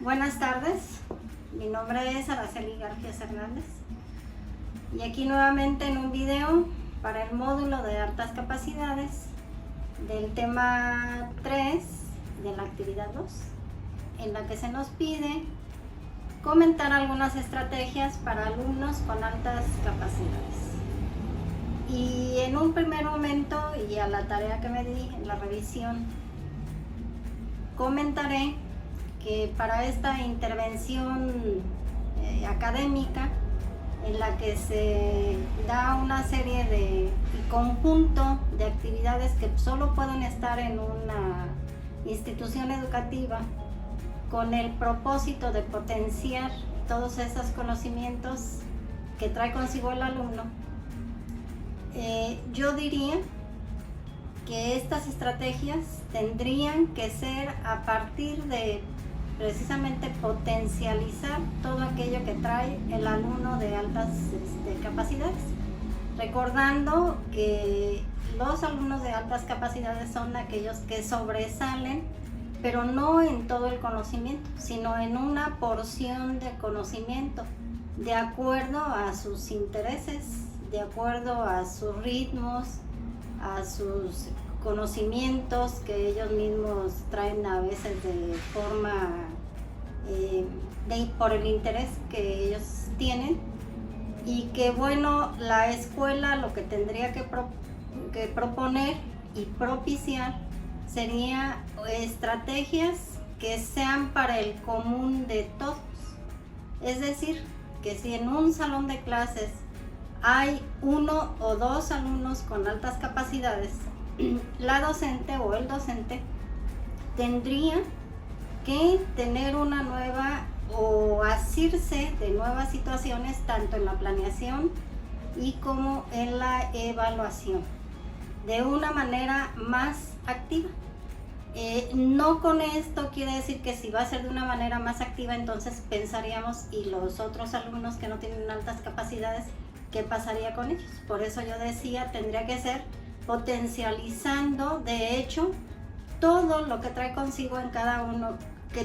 Buenas tardes, mi nombre es Araceli Garfias Hernández y aquí nuevamente en un video para el módulo de altas capacidades del tema 3 de la actividad 2, en la que se nos pide comentar algunas estrategias para alumnos con altas capacidades. Y en un primer momento, y a la tarea que me di en la revisión, comentaré que para esta intervención académica, en la que se da una serie de conjunto de actividades que solo pueden estar en una institución educativa con el propósito de potenciar todos esos conocimientos que trae consigo el alumno, yo diría que estas estrategias tendrían que ser a partir de precisamente potencializar todo aquello que trae el alumno de altas capacidades, recordando que los alumnos de altas capacidades son aquellos que sobresalen, pero no en todo el conocimiento, sino en una porción de conocimiento, de acuerdo a sus intereses, de acuerdo a sus ritmos, a sus conocimientos que ellos mismos traen a veces de forma por el interés que ellos tienen, y que bueno, la escuela lo que tendría que proponer y propiciar sería estrategias que sean para el común de todos. Es decir, que si en un salón de clases hay uno o dos alumnos con altas capacidades, la docente o el docente tendría que tener una nueva o asirse de nuevas situaciones tanto en la planeación y como en la evaluación de una manera más activa. No con esto quiere decir que si va a ser de una manera más activa, entonces pensaríamos, y los otros alumnos que no tienen altas capacidades, ¿qué pasaría con ellos? Por eso yo decía, tendría que ser potencializando de hecho todo lo que trae consigo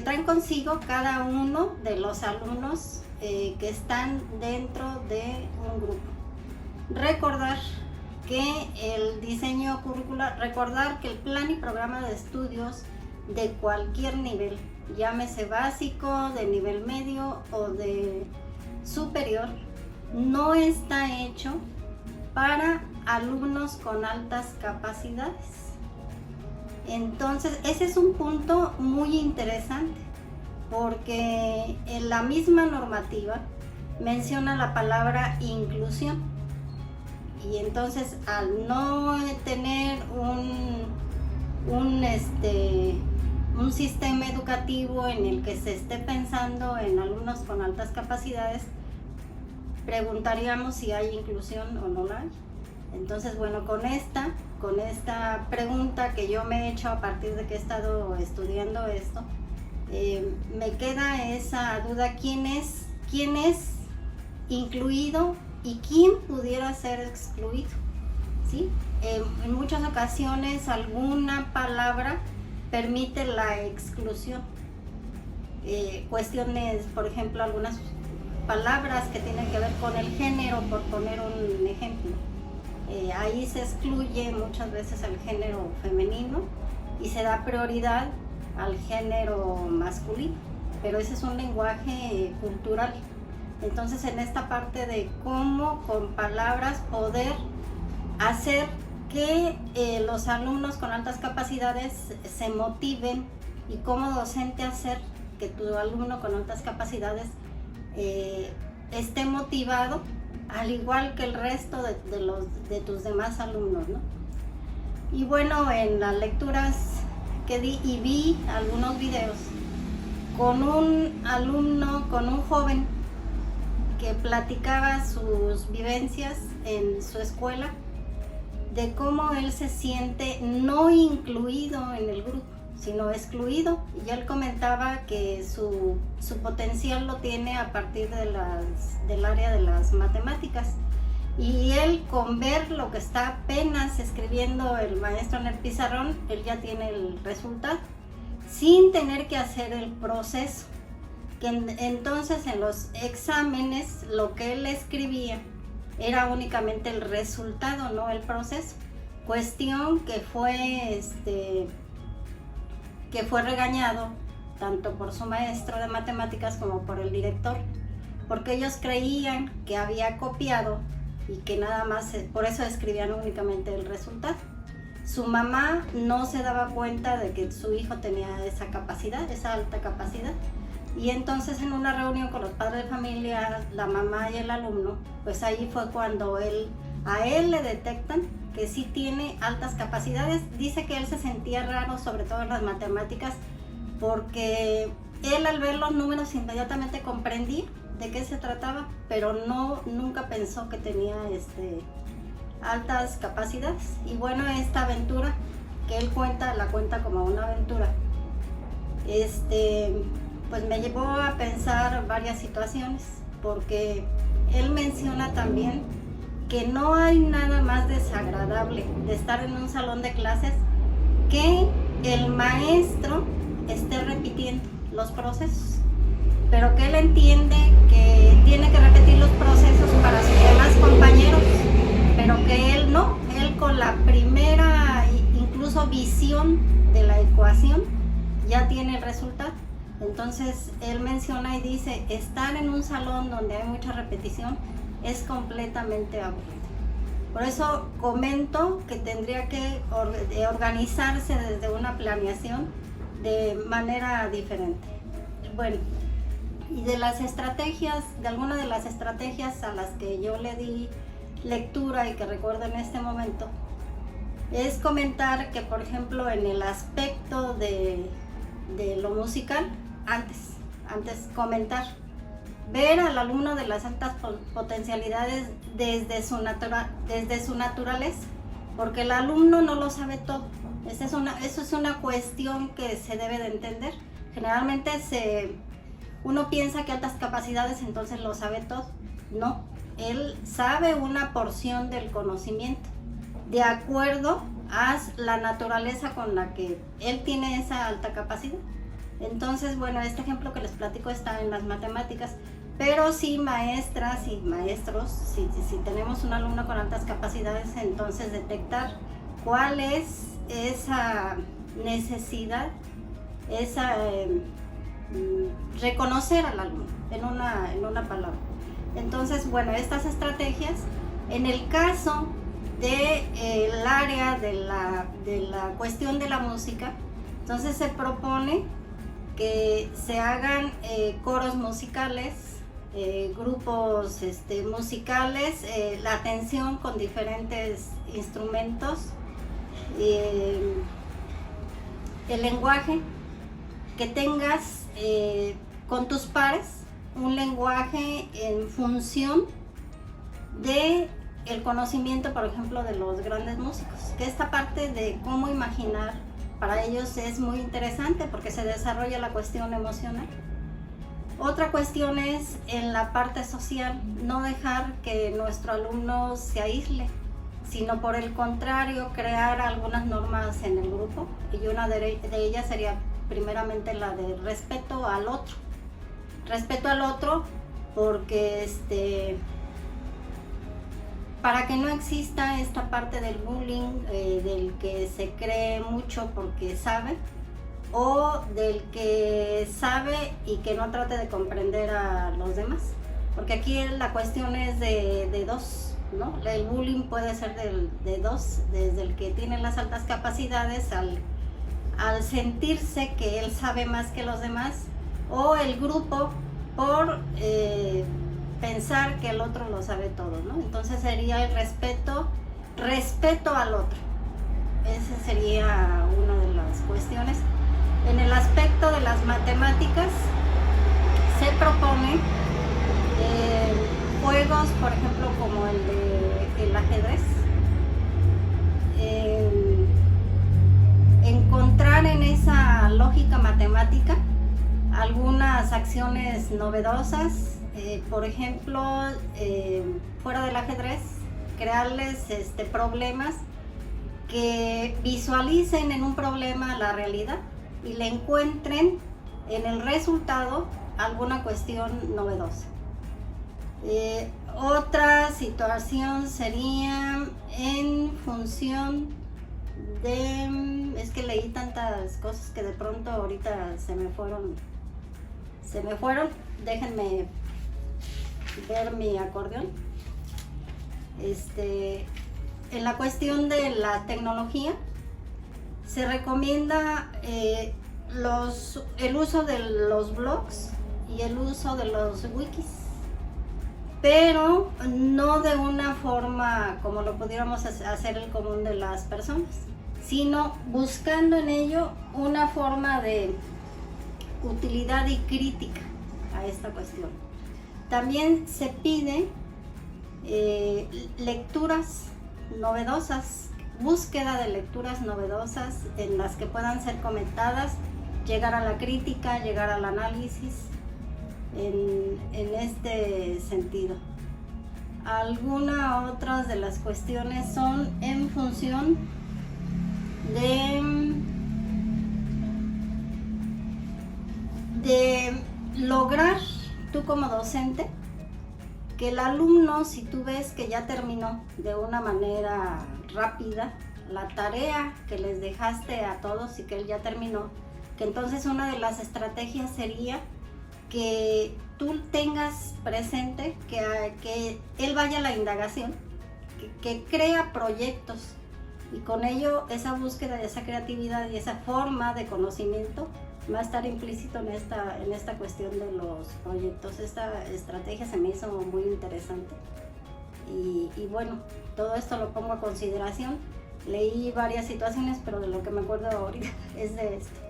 traen consigo cada uno de los alumnos que están dentro de un grupo. Recordar que el diseño curricular, recordar que el plan y programa de estudios de cualquier nivel, llámese básico, de nivel medio o de superior, no está hecho para alumnos con altas capacidades. Entonces, ese es un punto muy interesante, porque en la misma normativa menciona la palabra inclusión, y entonces al no tener un sistema educativo en el que se esté pensando en alumnos con altas capacidades, preguntaríamos si hay inclusión o no la hay. Entonces, bueno, con esta pregunta que yo me he hecho a partir de que he estado estudiando esto, me queda esa duda: ¿quién es incluido y quién pudiera ser excluido? ¿Sí? En muchas ocasiones alguna palabra permite la exclusión. Cuestiones, por ejemplo, algunas palabras que tienen que ver con el género, por poner un ejemplo. Ahí se excluye muchas veces al género femenino y se da prioridad al género masculino, pero ese es un lenguaje cultural. Entonces, en esta parte de cómo con palabras poder hacer que los alumnos con altas capacidades se motiven, y como docente hacer que tu alumno con altas capacidades esté motivado, al igual que el resto de tus demás alumnos, ¿no? Y bueno, en las lecturas que di y vi algunos videos con un alumno, con un joven que platicaba sus vivencias en su escuela, de cómo él se siente no incluido en el grupo, sino excluido. Y él comentaba que su potencial lo tiene a partir del área de las matemáticas, y él, con ver lo que está apenas escribiendo el maestro en el pizarrón, él ya tiene el resultado sin tener que hacer el proceso. entonces en los exámenes lo que él escribía era únicamente el resultado, no el proceso. Cuestión que fue regañado tanto por su maestro de matemáticas como por el director, porque ellos creían que había copiado y que nada más, por eso escribían únicamente el resultado. Su mamá no se daba cuenta de que su hijo tenía esa capacidad, esa alta capacidad. Y entonces en una reunión con los padres de familia, la mamá y el alumno, pues ahí fue cuando a él le detectan que sí tiene altas capacidades. Dice que él se sentía raro, sobre todo en las matemáticas, porque él al ver los números inmediatamente comprendía de qué se trataba, pero nunca pensó que tenía altas capacidades. Y bueno, esta aventura que él la cuenta como una aventura, pues me llevó a pensar varias situaciones, porque él menciona también que no hay nada más desagradable de estar en un salón de clases que el maestro esté repitiendo los procesos, pero que él entiende que tiene que repetir los procesos para sus demás compañeros, pero que él no, él con la primera incluso visión de la ecuación ya tiene el resultado. Entonces él menciona y dice, estar en un salón donde hay mucha repetición es completamente aburrido. Por eso comento que tendría que organizarse desde una planeación de manera diferente. Bueno, y de algunas de las estrategias a las que yo le di lectura y que recuerdo en este momento, es comentar que, por ejemplo, en el aspecto de lo musical, antes comentar, ver al alumno de las altas potencialidades desde su naturaleza, porque el alumno no lo sabe todo. Eso es una cuestión que se debe de entender. Generalmente uno piensa que altas capacidades entonces lo sabe todo. No, él sabe una porción del conocimiento de acuerdo a la naturaleza con la que él tiene esa alta capacidad. Entonces, bueno, este ejemplo que les platico está en las matemáticas, pero sí, maestras y maestros, si tenemos un alumno con altas capacidades, entonces detectar cuál es esa necesidad, reconocer al alumno en una palabra. Entonces, bueno, estas estrategias, en el caso del área de la cuestión de la música, entonces se propone que se hagan coros musicales, grupos musicales, la atención con diferentes instrumentos, el lenguaje, que tengas con tus pares un lenguaje en función de el conocimiento, por ejemplo, de los grandes músicos, que esta parte de cómo imaginar para ellos es muy interesante porque se desarrolla la cuestión emocional. Otra cuestión es en la parte social, no dejar que nuestro alumno se aísle, sino por el contrario, crear algunas normas en el grupo, y una de ellas sería primeramente la de respeto al otro. Respeto al otro porque para que no exista esta parte del bullying, del que se cree mucho porque sabe, o del que sabe y que no trate de comprender a los demás. Porque aquí la cuestión es de dos, ¿no? El bullying puede ser de dos, desde el que tiene las altas capacidades al sentirse que él sabe más que los demás, o el grupo por pensar que el otro lo sabe todo, ¿no? Entonces sería el respeto al otro. Esa sería una de las cuestiones. En el aspecto de las matemáticas se propone juegos, por ejemplo, como el ajedrez, encontrar en esa lógica matemática algunas acciones novedosas, por ejemplo, fuera del ajedrez, crearles problemas que visualicen en un problema la realidad y le encuentren en el resultado alguna cuestión novedosa. Otra situación sería en función de, es que leí tantas cosas que de pronto ahorita se me fueron, déjenme ver mi acordeón. En la cuestión de la tecnología se recomienda el uso de los blogs y el uso de los wikis, pero no de una forma como lo pudiéramos hacer el común de las personas, sino buscando en ello una forma de utilidad y crítica a esta cuestión. También se pide lecturas novedosas, búsqueda de lecturas novedosas en las que puedan ser comentadas, llegar a la crítica, llegar al análisis en este sentido. Algunas otras de las cuestiones son en función de lograr tú como docente que el alumno, si tú ves que ya terminó de una manera rápida la tarea que les dejaste a todos y que él ya terminó, que entonces una de las estrategias sería que tú tengas presente que él vaya a la indagación, que crea proyectos, y con ello esa búsqueda de esa creatividad y esa forma de conocimiento va a estar implícito en esta cuestión de los proyectos. Esta estrategia se me hizo muy interesante y bueno, todo esto lo pongo a consideración. Leí varias situaciones, pero de lo que me acuerdo ahorita es de esto.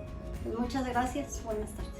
Muchas gracias, buenas tardes.